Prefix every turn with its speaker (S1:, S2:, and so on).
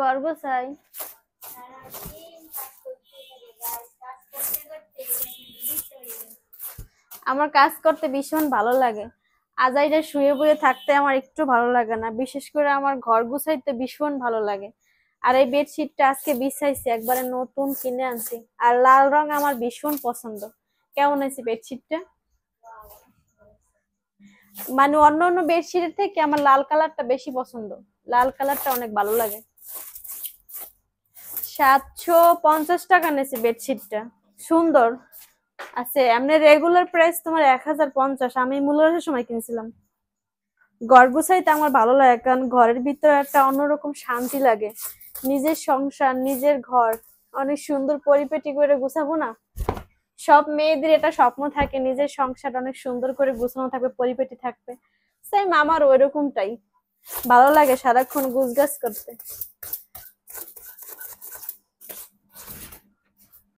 S1: গর্ব চাই। আমার কাজ করতে ভীষণ ভালো লাগে। আজাইরা শুয়ে বয়ে থাকতে আমার একটু ভালো লাগে না, বিশেষ করে আমার ঘর গুছাইতে ভীষণ ভালো লাগে। আর এই বেডশিটটা আজকে বিছাইছি, একবারে নতুন কিনে আনছি। আর লাল রং আমার ভীষণ পছন্দ। কেমন হয়েছে বেডশিটটা? মানে অন্য অন্য বেডশিটের থেকে আমার লাল কালারটা বেশি পছন্দ। লাল কালারটা অনেক ভালো লাগে। 750 টাকা নিয়েছে বেডশিটটা। সুন্দর আছে। এমনি রেগুলার প্রাইস তোমার 1050, আমি মূল্যের সময় কিনছিলাম। ঘর গুছাইতে আমার ভালো লাগে, কারণ ঘরের ভিতরে একটা অন্যরকম শান্তি লাগে। নিজের সংসার, নিজের ঘর অনেক সুন্দর পরিপাটি করে গুছাবো না? সব মেয়েদের এটা স্বপ্ন থাকে, নিজের সংসার অনেক সুন্দর করে গুছানো থাকবে, পরিপাটি থাকবে। সেম আমার ওইরকমটাই ভালো লাগে সারাক্ষণ গুছগাছ করতে।